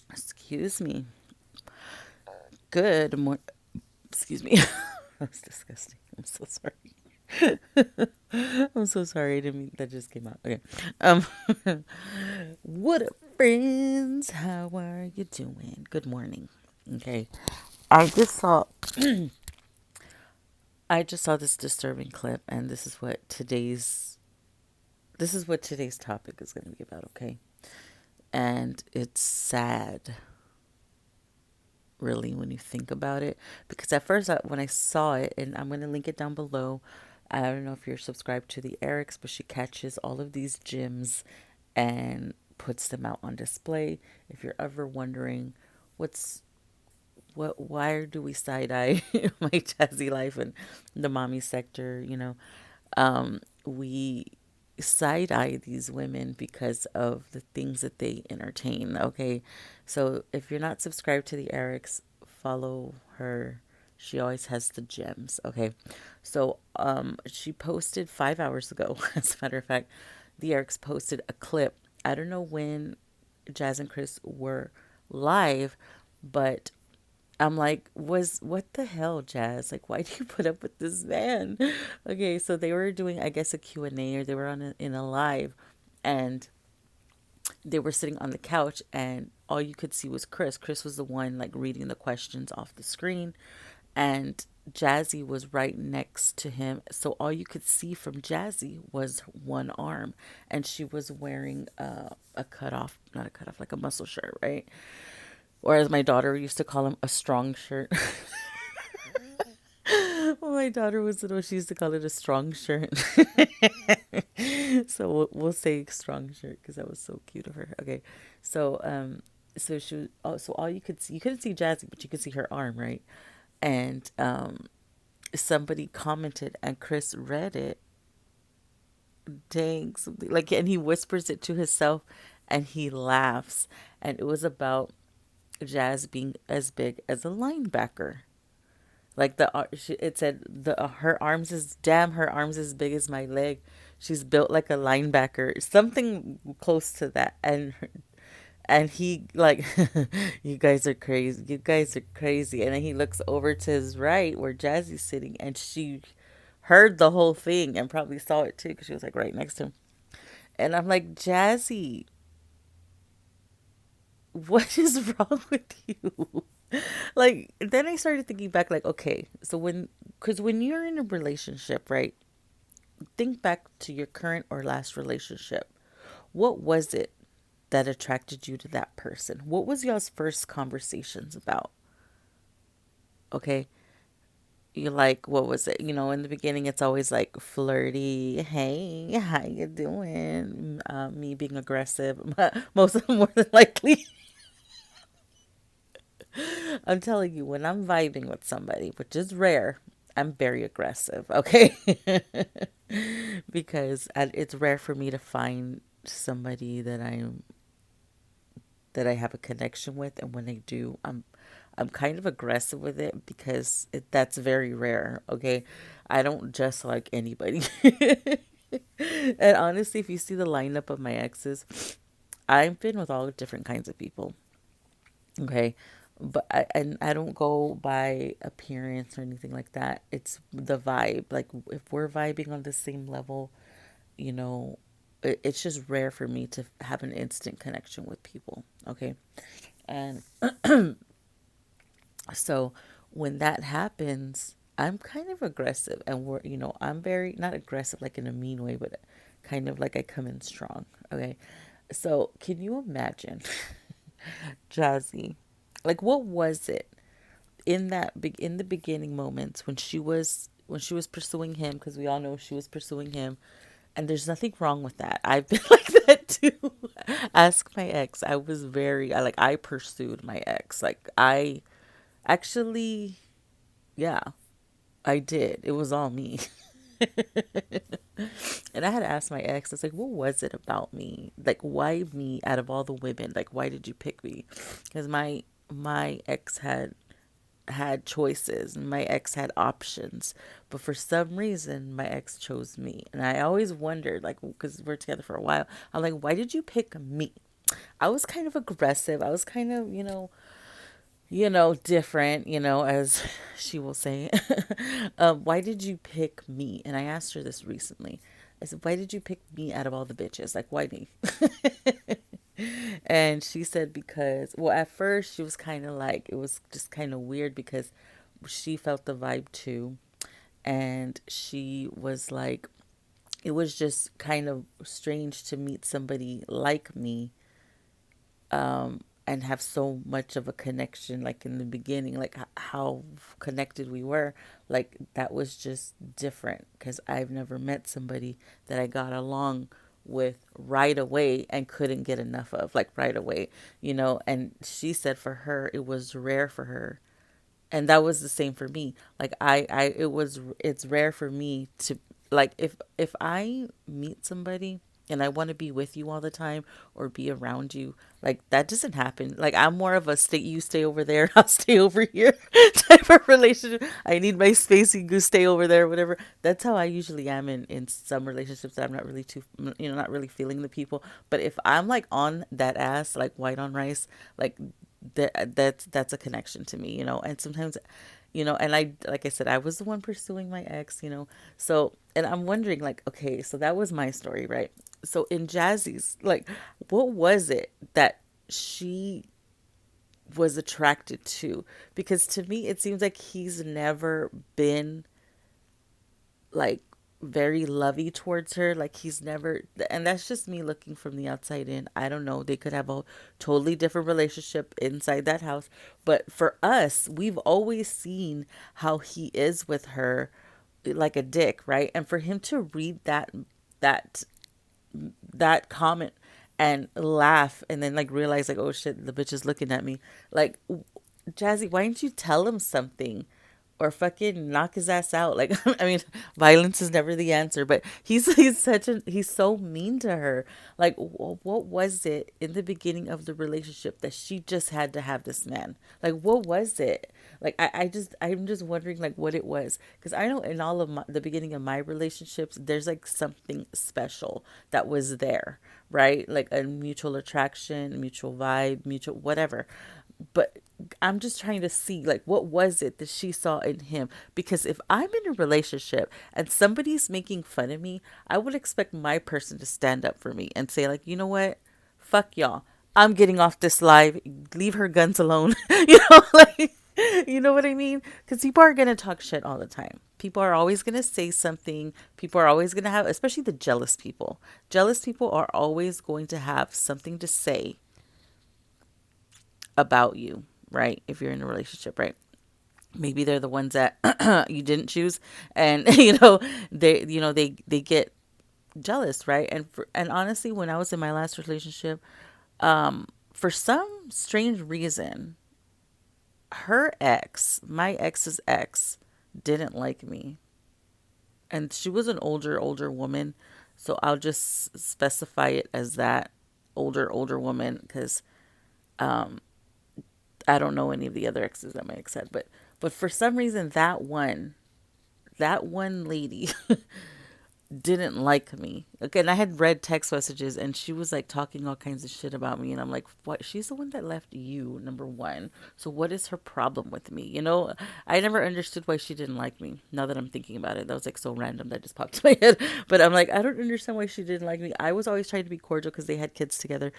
Excuse me. Good morning. Excuse me. That's disgusting. I'm so sorry. I'm so sorry. I didn't mean that just came out. Okay. Um, what up, friends? How are you doing? Good morning. Okay. I just saw I just saw this disturbing clip, and this is what today's topic is going to be about. Okay. And it's sad, really, when you think about it. Because at first, when I saw it, and I'm going to link it down below, I don't know if you're subscribed to the Erics, but she catches all of these gems and puts them out on display. If you're ever wondering what's why do we side eye my Jazzy life and the mommy sector, we side eye these women because of the things that they entertain. Okay. So if you're not subscribed to the Erics, follow her. She always has the gems. Okay. So she posted 5 hours ago, as a matter of fact, the Erics posted a clip. I don't know when Jazz and Chris were live, but I'm like, was what the hell, Jazz? Like, why do you put up with this man? Okay, so they were doing, I guess, a Q and A, or they were in a live, and they were sitting on the couch, and all you could see was Chris. Chris was the one like reading the questions off the screen, and Jazzy was right next to him. So all you could see from Jazzy was one arm, and she was wearing a cut off, not a cut off, like a muscle shirt, right? Or as my daughter used to call him, a strong shirt. When my daughter was little, she used to call it a strong shirt. So we'll say strong shirt because that was so cute of her. Okay, so so so all you couldn't see Jazzy, but you could see her arm, right? And somebody commented, and Chris read it. Dang, something like, and he whispers it to himself, and he laughs, and it was about Jazz being as big as a linebacker. Like it said her arms is damn, her arms as big as my leg. She's built like a linebacker, something close to that. And he like, you guys are crazy. You guys are crazy. And then he looks over to his right where Jazzy's sitting, and she heard the whole thing and probably saw it too because she was like right next to him. And I'm like, Jazzy, what is wrong with you? Like, then I started thinking back, like, okay, so because when you're in a relationship, right? Think back to your current or last relationship. What was it that attracted you to that person? What was y'all's first conversations about? Okay. You like, what was it? In the beginning, it's always like flirty. Hey, how you doing? Me being aggressive. Most of them more than likely. I'm telling you, when I'm vibing with somebody, which is rare, I'm very aggressive, okay? Because it's rare for me to find somebody that I have a connection with, and when I do, I'm kind of aggressive with it because that's very rare, okay? I don't just like anybody. And honestly, if you see the lineup of my exes, I've been with all different kinds of people. Okay. And I don't go by appearance or anything like that. It's the vibe. Like if we're vibing on the same level, you know, it's just rare for me to have an instant connection with people. Okay. And so when that happens, I'm kind of aggressive, and I'm very not aggressive like in a mean way, but kind of like I come in strong. Okay. So can you imagine Jazzy? Like, what was it in the beginning moments when she was pursuing him, because we all know she was pursuing him, and there's nothing wrong with that. I've been like that too. Ask my ex. I pursued my ex. Like, I actually, yeah, I did. It was all me. And I had to ask my ex, it's like, what was it about me? Like, why me out of all the women? Like, why did you pick me? Because my ex had choices, and my ex had options, but for some reason my ex chose me. And I always wondered, like, because we're together for a while, I'm like, why did you pick me? I was kind of aggressive. I was kind of, different, as she will say. Why did you pick me? And I asked her this recently. I said, why did you pick me out of all the bitches? Like, why me? And she said, because, well, at first she was kind of like, it was just kind of weird because she felt the vibe too. And she was like, it was just kind of strange to meet somebody like me, and have so much of a connection, like in the beginning, like how connected we were. Like that was just different because I've never met somebody that I got along with right away and couldn't get enough of, like right away, and she said for her it was rare for her, and that was the same for me. Like it's rare for me to, like, if I meet somebody and I want to be with you all the time or be around you, like that doesn't happen. Like I'm more of a stay, you stay over there, I'll stay over here type of relationship. I need my space, you go stay over there, whatever. That's how I usually am in some relationships that I'm not really too, not really feeling the people. But if I'm like on that ass, like white on rice, like that's a connection to me, and sometimes, and I, like I said, I was the one pursuing my ex, so, and I'm wondering, like, okay, so that was my story, right? So in Jazzy's, like, what was it that she was attracted to? Because to me it seems like he's never been like very lovey towards her. Like he's never, and that's just me looking from the outside in. I don't know, they could have a totally different relationship inside that house, but for us, we've always seen how he is with her, like a dick, right? And for him to read that that comment and laugh and then like realize, like, oh shit, the bitch is looking at me, like, Jazzy, why didn't you tell him something? Or fucking knock his ass out. Like, I mean, violence is never the answer, but he's so mean to her. Like, what was it in the beginning of the relationship that she just had to have this man? Like, what was it? Like, I'm just wondering, like, what it was. Because I know in all of the beginning of my relationships, there's like something special that was there, right? Like a mutual attraction, mutual vibe, mutual whatever. But I'm just trying to see, like, what was it that she saw in him? Because if I'm in a relationship and somebody's making fun of me, I would expect my person to stand up for me and say, like, you know what? Fuck y'all. I'm getting off this live. Leave her guns alone. Like, you know what I mean? Because people are going to talk shit all the time. People are always going to say something. People are always going to have, especially the jealous people. Jealous people are always going to have something to say about you, right? If you're in a relationship, right? Maybe they're the ones that you didn't choose, and they get jealous, right? And honestly, when I was in my last relationship, for some strange reason, my ex's ex, didn't like me, and she was an older woman, so I'll just specify it as that, older woman, because I don't know any of the other exes that my ex had, but for some reason that one lady didn't like me. Okay, and I had read text messages and she was like talking all kinds of shit about me, and I'm like, what? She's the one that left you, number one. So what is her problem with me? I never understood why she didn't like me. Now that I'm thinking about it, that was like so random that just popped in my head. But I'm like, I don't understand why she didn't like me. I was always trying to be cordial because they had kids together.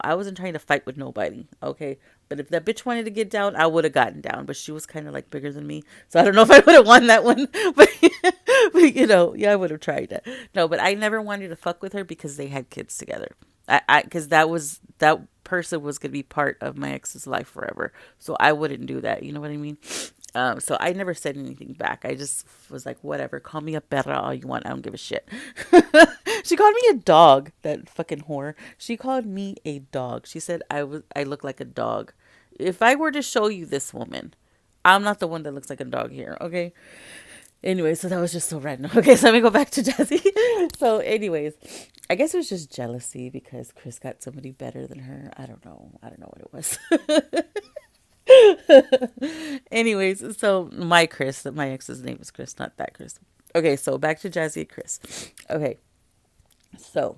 I wasn't trying to fight with nobody. Okay. But if that bitch wanted to get down, I would have gotten down. But she was kind of like bigger than me. So I don't know if I would have won that one. But, yeah, I would have tried that. No, but I never wanted to fuck with her because they had kids together. Because that person was going to be part of my ex's life forever. So I wouldn't do that. You know what I mean? So I never said anything back. I just was like, whatever, call me a perra all you want. I don't give a shit. She called me a dog, that fucking whore. She called me a dog. She said I look like a dog. If I were to show you this woman, I'm not the one that looks like a dog here, okay? Anyway, so that was just so random. Okay, so let me go back to Jazzy. So, anyways, I guess it was just jealousy because Chris got somebody better than her. I don't know. I don't know what it was. Anyways, so my ex's name is Chris, not that Chris. Okay, so back to Jazzy and Chris. Okay, so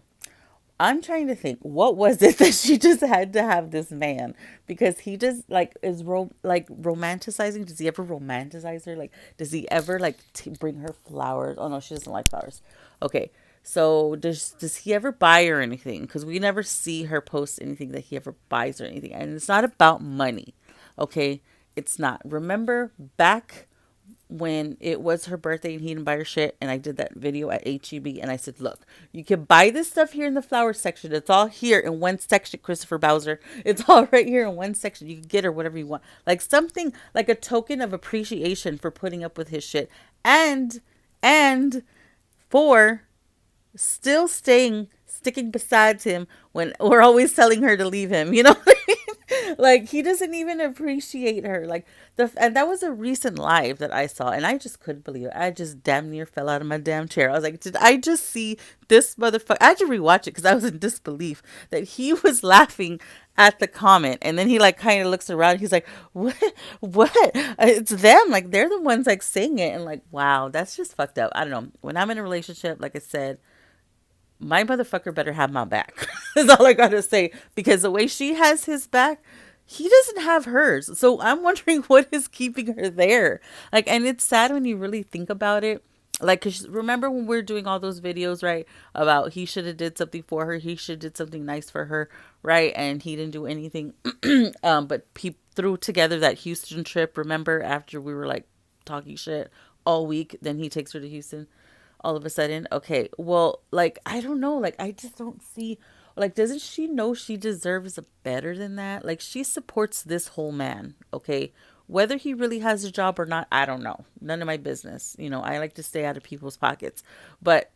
I'm trying to think, what was it that she just had to have this man? Because he just like is like romanticizing. Does he ever romanticize her? Like, does he ever like bring her flowers? Oh no, she doesn't like flowers. Okay, so does he ever buy her anything? Because we never see her post anything that he ever buys her anything, and it's not about money. Okay, it's not. Remember back when it was her birthday and he didn't buy her shit, and I did that video at HEB, and I said, look, you can buy this stuff here in the flower section. It's all here in one section, Christopher Bowser. It's all right here in one section. You can get her whatever you want. Like something like a token of appreciation for putting up with his shit. And for still sticking beside him when we're always telling her to leave him, you know what I mean? Like he doesn't even appreciate her. Like and that was a recent live that I saw, and I just couldn't believe it. I just damn near fell out of my damn chair. I was like, did I just see this motherfucker? I had to rewatch it because I was in disbelief that he was laughing at the comment, and then he like kind of looks around. He's like, what it's them, like they're the ones like saying it, and like, wow, that's just fucked up. I don't know. When I'm in a relationship, like I said, my motherfucker better have my back. Is all I gotta say. Because the way she has his back, he doesn't have hers. So I'm wondering what is keeping her there. Like, and it's sad when you really think about it. Like, cause remember when we are doing all those videos, right? About he should have did something for her. He should did something nice for her, right? And he didn't do anything. But he threw together that Houston trip. Remember after we were like talking shit all week, then he takes her to Houston all of a sudden. Okay, well, like I don't know, like I just don't see, like doesn't she know she deserves better than that? Like she supports this whole man, okay? Whether he really has a job or not, I don't know. None of my business. You know, I like to stay out of people's pockets. But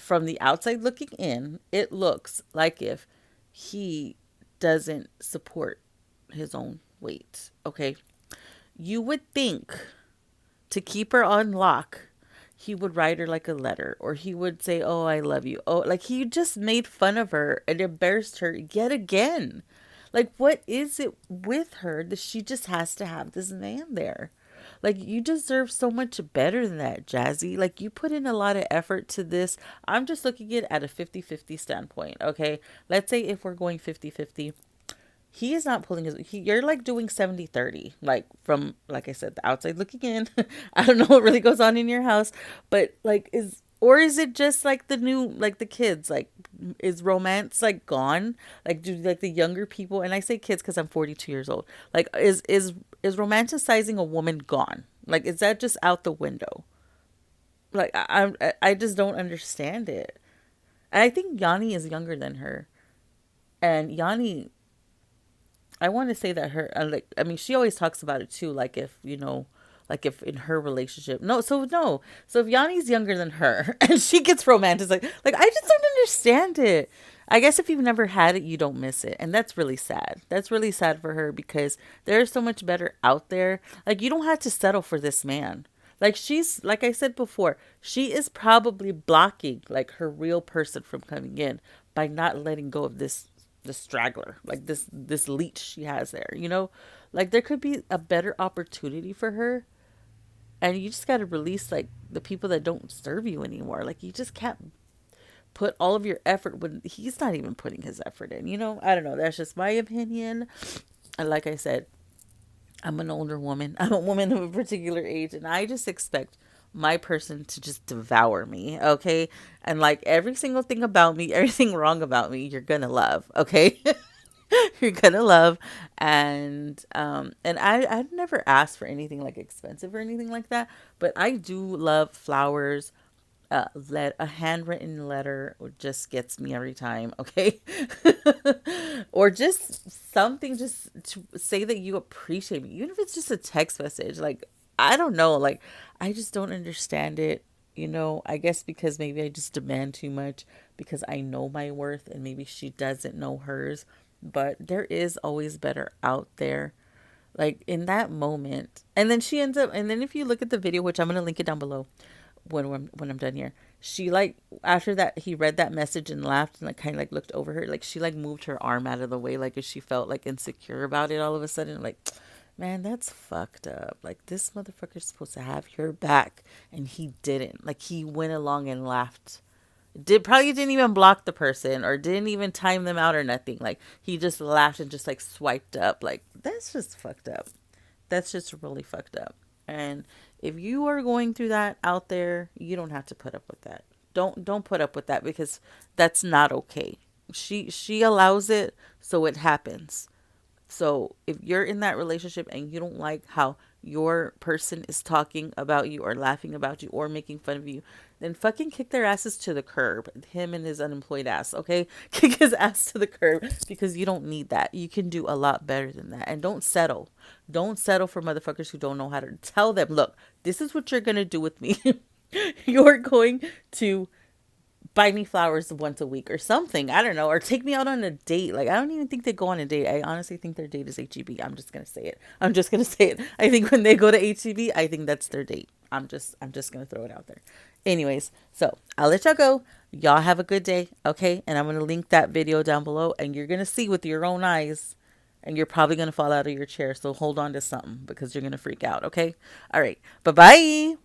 from the outside looking in, it looks like if he doesn't support his own weight, okay? You would think to keep her on lock, he would write her like a letter, or he would say, "Oh, I love you." Oh, like he just made fun of her and embarrassed her yet again. Like, what is it with her that she just has to have this man there? Like, you deserve so much better than that, Jazzy. Like, you put in a lot of effort to this. I'm just looking at a 50-50 standpoint, okay? Let's say if we're going 50-50, he is not pulling you're like doing 70-30, like from, like I said, the outside looking in. I don't know what really goes on in your house, but like is it just like the new, like the kids, like is romance like gone? Like do like the younger people, and I say kids because I'm 42 years old, like is romanticizing a woman gone? Like is that just out the window? Like I just don't understand it. And I think Yanni is younger than her, and Yanni, I want to say that her, like, I mean, she always talks about it too. Like, if, you know, like if in her relationship, no. So if Yanni's younger than her and she gets romantic, like, I just don't understand it. I guess if you've never had it, you don't miss it. And that's really sad. That's really sad for her because there's so much better out there. Like, you don't have to settle for this man. Like she's, like I said before, she is probably blocking like her real person from coming in by not letting go of this straggler, like this leech she has there, you know? Like there could be a better opportunity for her, and you just got to release like the people that don't serve you anymore. Like you just can't put all of your effort when he's not even putting his effort in, you know? I don't know, that's just my opinion. And like I said, I'm an older woman. I'm a woman of a particular age, and I just expect my person to just devour me, okay? And like every single thing about me, everything wrong about me, you're gonna love, okay? You're gonna love. And I've never asked for anything like expensive or anything like that, but I do love flowers. A handwritten letter just gets me every time, okay? Or just something just to say that you appreciate me, even if it's just a text message. Like, I don't know, like I just don't understand it. You know, I guess because maybe I just demand too much because I know my worth and maybe she doesn't know hers. But there is always better out there, like in that moment. And then she ends up, and then if you look at the video, which I'm gonna link it down below when I'm done here, she like after that he read that message and laughed and like kind of like looked over her, like she like moved her arm out of the way, like if she felt like insecure about it all of a sudden. Like, man, that's fucked up. Like this motherfucker's supposed to have your back and he didn't. Like he went along and laughed. Probably didn't even block the person or didn't even time them out or nothing. Like he just laughed and just like swiped up. Like that's just fucked up. That's just really fucked up. And if you are going through that out there, you don't have to put up with that. Don't put up with that because that's not okay. She allows it, so it happens. So if you're in that relationship and you don't like how your person is talking about you or laughing about you or making fun of you, then fucking kick their asses to the curb. Him and his unemployed ass, okay? Kick his ass to the curb because you don't need that. You can do a lot better than that. And don't settle. Don't settle for motherfuckers who don't know how to tell them, look, this is what you're going to do with me. You're going to buy me flowers once a week or something. I don't know. Or take me out on a date. Like, I don't even think they go on a date. I honestly think their date is HEB. I'm just going to say it. I'm just going to say it. I think when they go to HEB, I think that's their date. I'm just going to throw it out there. Anyways, so I'll let y'all go. Y'all have a good day. Okay. And I'm going to link that video down below and you're going to see with your own eyes and you're probably going to fall out of your chair. So hold on to something because you're going to freak out. Okay. All right. Bye-bye.